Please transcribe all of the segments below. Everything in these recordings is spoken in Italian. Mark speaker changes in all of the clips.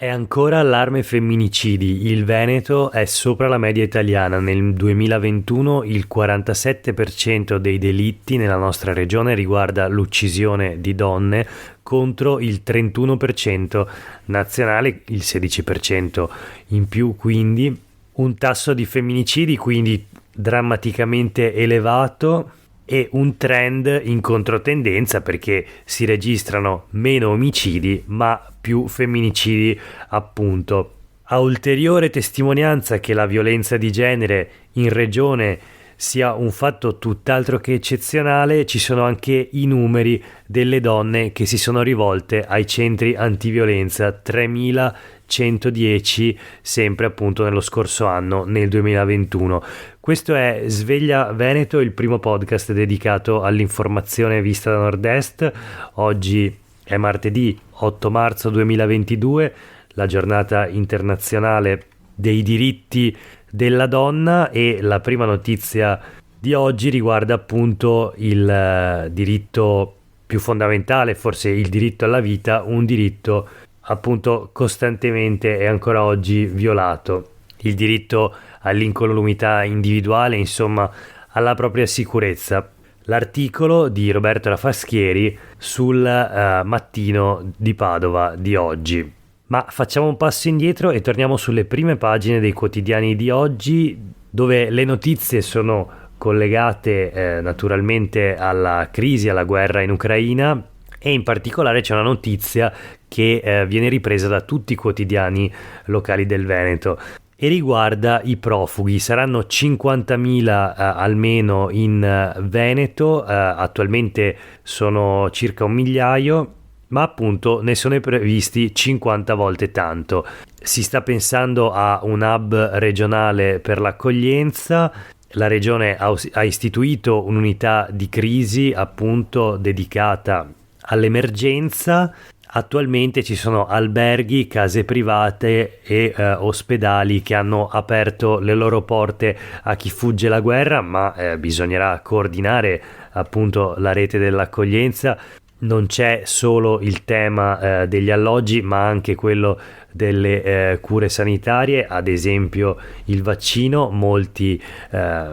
Speaker 1: È ancora allarme femminicidi. Il Veneto è sopra la media italiana. Nel 2021 il 47% dei delitti nella nostra regione riguarda l'uccisione di donne contro il 31% nazionale, il 16% in più, quindi un tasso di femminicidi quindi drammaticamente elevato e un trend in controtendenza perché si registrano meno omicidi ma più femminicidi, appunto. A ulteriore testimonianza che la violenza di genere in regione sia un fatto tutt'altro che eccezionale, ci sono anche i numeri delle donne che si sono rivolte ai centri antiviolenza, 3110 sempre appunto nello scorso anno, nel 2021. Questo è Sveglia Veneto, il primo podcast dedicato all'informazione vista da Nord-Est. Oggi è martedì 8 marzo 2022, la giornata internazionale dei diritti della donna, e la prima notizia di oggi riguarda appunto il diritto più fondamentale, forse il diritto alla vita, un diritto appunto costantemente e ancora oggi violato, il diritto all'incolumità individuale, insomma alla propria sicurezza. L'articolo di Roberto Rafaschieri sul Mattino di Padova di oggi. Ma facciamo un passo indietro e torniamo sulle prime pagine dei quotidiani di oggi, dove le notizie sono collegate naturalmente alla crisi, alla guerra in Ucraina, e in particolare c'è una notizia che viene ripresa da tutti i quotidiani locali del Veneto e riguarda i profughi. Saranno 50.000 almeno in Veneto, attualmente sono circa 1 migliaio, ma appunto ne sono previsti 50 volte tanto. Si sta pensando a un hub regionale per l'accoglienza. La regione ha istituito un'unità di crisi appunto dedicata all'emergenza. Attualmente ci sono alberghi, case private e ospedali che hanno aperto le loro porte a chi fugge la guerra, ma bisognerà coordinare appunto la rete dell'accoglienza. Non c'è solo il tema degli alloggi, ma anche quello delle cure sanitarie, ad esempio il vaccino. Molti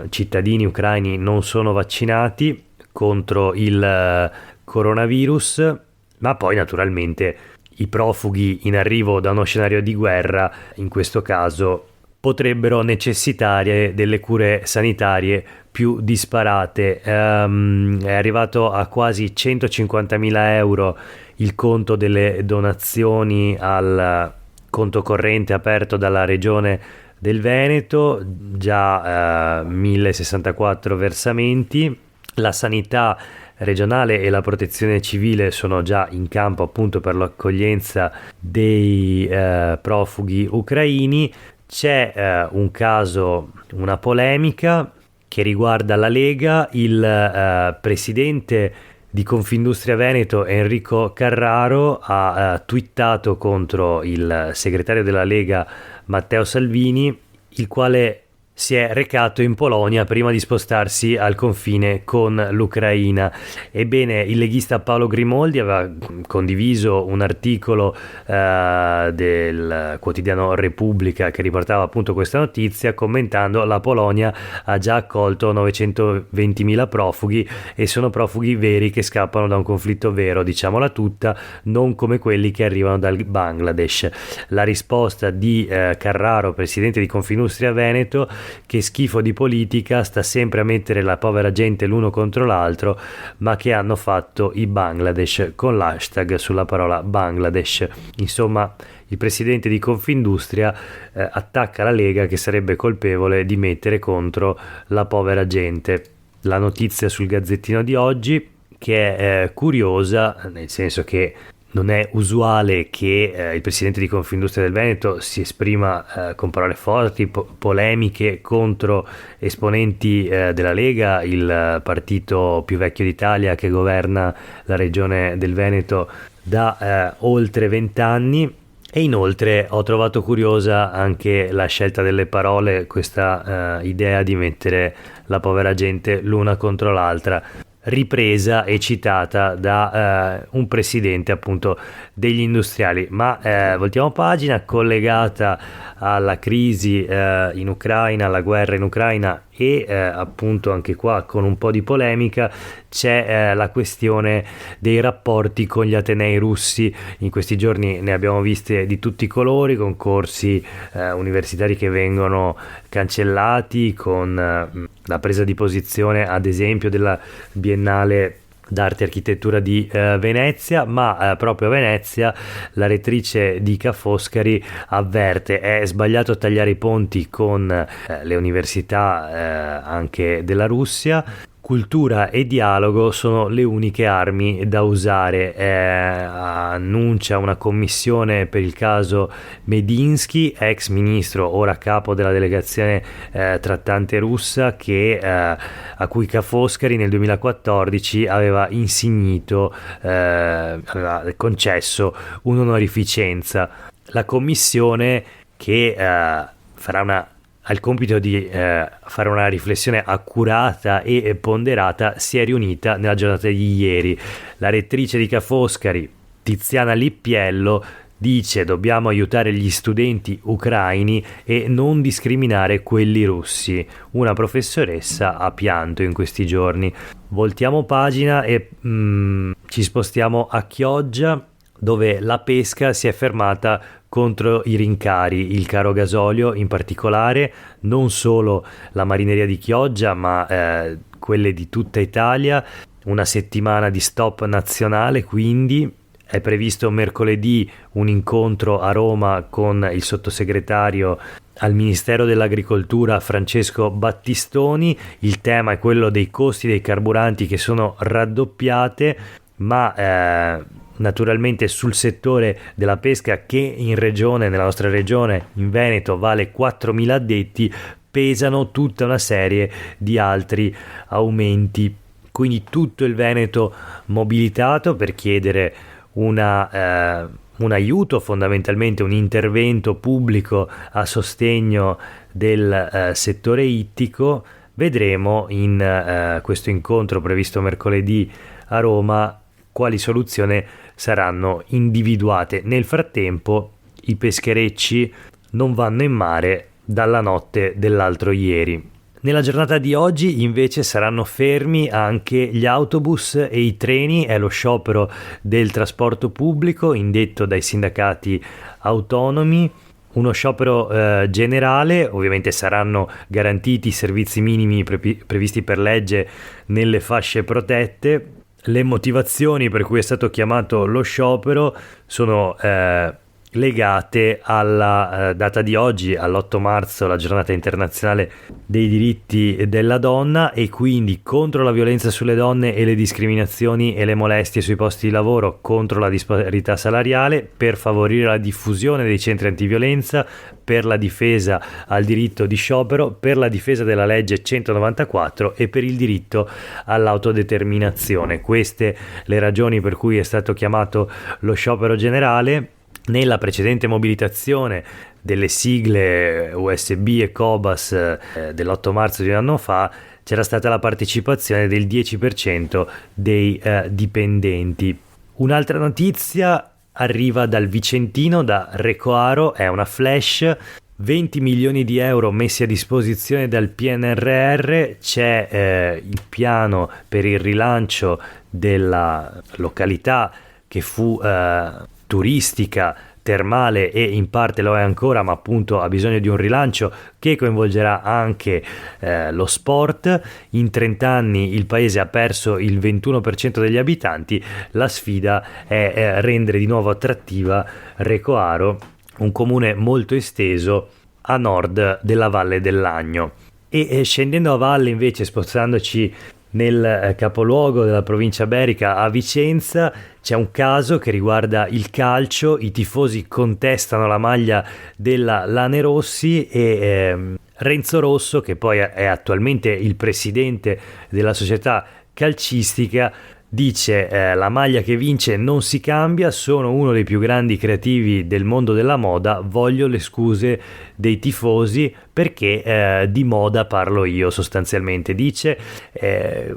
Speaker 1: cittadini ucraini non sono vaccinati contro il coronavirus, ma poi naturalmente i profughi in arrivo da uno scenario di guerra, in questo caso, potrebbero necessitare delle cure sanitarie più disparate. È arrivato a quasi 150.000 euro il conto delle donazioni al conto corrente aperto dalla regione del Veneto, già 1064 versamenti. La sanità regionale e la protezione civile sono già in campo appunto per l'accoglienza dei profughi ucraini. C'è un caso, una polemica che riguarda la Lega. Il presidente di Confindustria Veneto, Enrico Carraro, ha twittato contro il segretario della Lega Matteo Salvini, il quale si è recato in Polonia prima di spostarsi al confine con l'Ucraina. Ebbene, il leghista Paolo Grimoldi aveva condiviso un articolo del quotidiano Repubblica che riportava appunto questa notizia, commentando: la Polonia ha già accolto 920.000 profughi e sono profughi veri che scappano da un conflitto vero, diciamola tutta, non come quelli che arrivano dal Bangladesh. La risposta di Carraro, presidente di Confindustria Veneto: che schifo di politica, sta sempre a mettere la povera gente l'uno contro l'altro, ma che hanno fatto i Bangladesh, con l'hashtag sulla parola Bangladesh. Insomma, il presidente di Confindustria attacca la Lega che sarebbe colpevole di mettere contro la povera gente. La notizia sul Gazzettino di oggi, che è curiosa, nel senso che non è usuale che il presidente di Confindustria del Veneto si esprima con parole forti, polemiche contro esponenti della Lega, il partito più vecchio d'Italia che governa la regione del Veneto da oltre 20 anni. E inoltre ho trovato curiosa anche la scelta delle parole, questa idea di mettere la povera gente l'una contro l'altra. ripresa e citata da un presidente appunto degli industriali. Ma voltiamo pagina. Collegata alla crisi in Ucraina, alla guerra in Ucraina e appunto anche qua con un po' di polemica c'è la questione dei rapporti con gli atenei russi. In questi giorni ne abbiamo viste di tutti i colori, concorsi universitari che vengono cancellati, con la presa di posizione ad esempio della Biennale d'arte e architettura di Venezia, ma proprio a Venezia la rettrice di Ca' Foscari avverte: è sbagliato tagliare i ponti con le università anche della Russia. Cultura e dialogo sono le uniche armi da usare. Annuncia una commissione per il caso Medinsky, ex ministro, ora capo della delegazione trattante russa, a cui Ca' Foscari nel 2014 aveva insignito, aveva concesso un'onorificenza. La commissione, che ha il compito di fare una riflessione accurata e ponderata, si è riunita nella giornata di ieri. La rettrice di Ca' Foscari, Tiziana Lippiello, dice: dobbiamo aiutare gli studenti ucraini e non discriminare quelli russi. Una professoressa ha pianto in questi giorni. Voltiamo pagina e ci spostiamo a Chioggia, dove la pesca si è fermata contro i rincari, il caro gasolio in particolare, non solo la marineria di Chioggia ma quelle di tutta Italia. Una settimana di stop nazionale, quindi è previsto mercoledì un incontro a Roma con il sottosegretario al Ministero dell'Agricoltura Francesco Battistoni. Il tema è quello dei costi dei carburanti che sono raddoppiate, ma naturalmente sul settore della pesca, che nella nostra regione, in Veneto, vale 4.000 addetti, pesano tutta una serie di altri aumenti. Quindi tutto il Veneto mobilitato per chiedere un aiuto, fondamentalmente un intervento pubblico a sostegno del settore ittico. Vedremo in questo incontro previsto mercoledì a Roma quali soluzioni saranno individuate. Nel frattempo i pescherecci non vanno in mare dalla notte dell'altro ieri. Nella giornata di oggi invece saranno fermi anche gli autobus e i treni. È lo sciopero del trasporto pubblico indetto dai sindacati autonomi. Uno sciopero generale. Ovviamente saranno garantiti i servizi minimi previsti per legge nelle fasce protette. Le motivazioni per cui è stato chiamato lo sciopero sono legate alla data di oggi, all'8 marzo, la giornata internazionale dei diritti della donna, e quindi contro la violenza sulle donne e le discriminazioni e le molestie sui posti di lavoro, contro la disparità salariale, per favorire la diffusione dei centri antiviolenza, per la difesa al diritto di sciopero, per la difesa della legge 194 e per il diritto all'autodeterminazione. Queste le ragioni per cui è stato chiamato lo sciopero generale. Nella precedente mobilitazione delle sigle USB e Cobas dell'8 marzo di un anno fa c'era stata la partecipazione del 10% dei dipendenti. Un'altra notizia arriva dal Vicentino, da Recoaro, è una flash. 20 milioni di euro messi a disposizione dal PNRR. C'è il piano per il rilancio della località che fu turistica, termale e in parte lo è ancora, ma appunto ha bisogno di un rilancio che coinvolgerà anche lo sport. In 30 anni il paese ha perso il 21% degli abitanti. La sfida è rendere di nuovo attrattiva Recoaro, un comune molto esteso a nord della Valle dell'Agno. E scendendo a valle invece, spostandoci nel capoluogo della provincia berica, a Vicenza, c'è un caso che riguarda il calcio. I tifosi contestano la maglia della Lanerossi e Renzo Rosso, che poi è attualmente il presidente della società calcistica, Dice la maglia che vince non si cambia, sono uno dei più grandi creativi del mondo della moda, voglio le scuse dei tifosi perché di moda parlo io sostanzialmente. Dice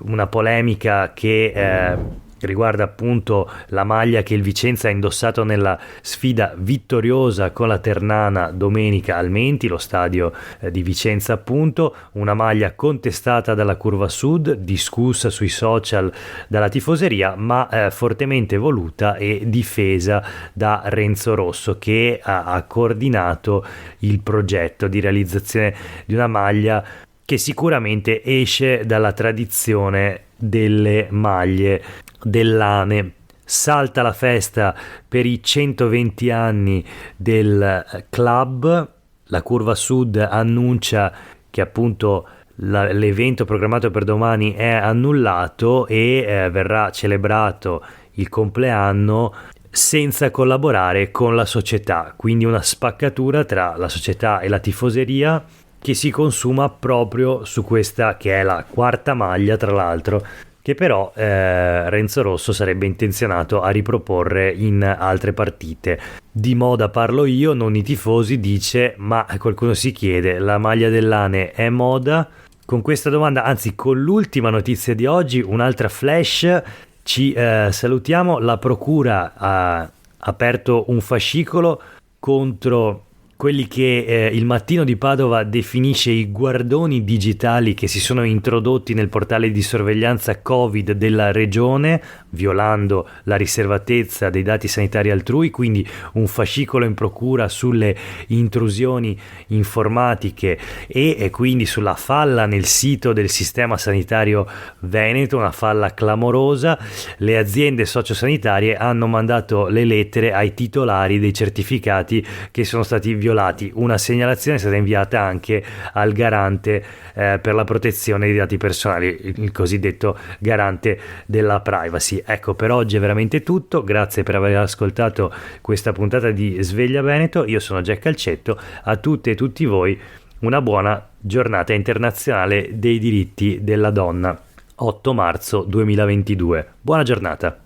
Speaker 1: una polemica che riguarda appunto la maglia che il Vicenza ha indossato nella sfida vittoriosa con la Ternana domenica al Menti, lo stadio di Vicenza appunto, una maglia contestata dalla Curva Sud, discussa sui social dalla tifoseria, ma fortemente voluta e difesa da Renzo Rosso, che ha coordinato il progetto di realizzazione di una maglia che sicuramente esce dalla tradizione delle maglie dell'Ane. Salta la festa per i 120 anni del club, la Curva Sud annuncia che appunto l'evento programmato per domani è annullato e verrà celebrato il compleanno senza collaborare con la società, quindi una spaccatura tra la società e la tifoseria che si consuma proprio su questa che è la quarta maglia, tra l'altro, che però Renzo Rosso sarebbe intenzionato a riproporre in altre partite. Di moda parlo io, non i tifosi, dice, ma qualcuno si chiede, la maglia dell'Ane è moda? Con questa domanda, anzi con l'ultima notizia di oggi, un'altra flash, ci salutiamo. La procura ha aperto un fascicolo contro quelli che il Mattino di Padova definisce i guardoni digitali che si sono introdotti nel portale di sorveglianza Covid della regione, violando la riservatezza dei dati sanitari altrui, quindi un fascicolo in procura sulle intrusioni informatiche e quindi sulla falla nel sito del sistema sanitario veneto, una falla clamorosa. Le aziende sociosanitarie hanno mandato le lettere ai titolari dei certificati che sono stati violati. Una segnalazione è stata inviata anche al garante per la protezione dei dati personali, il cosiddetto garante della privacy. Ecco, per oggi è veramente tutto, grazie per aver ascoltato questa puntata di Sveglia Veneto. Io sono Jack Calcetto, a tutte e tutti voi una buona giornata internazionale dei diritti della donna, 8 marzo 2022. Buona giornata.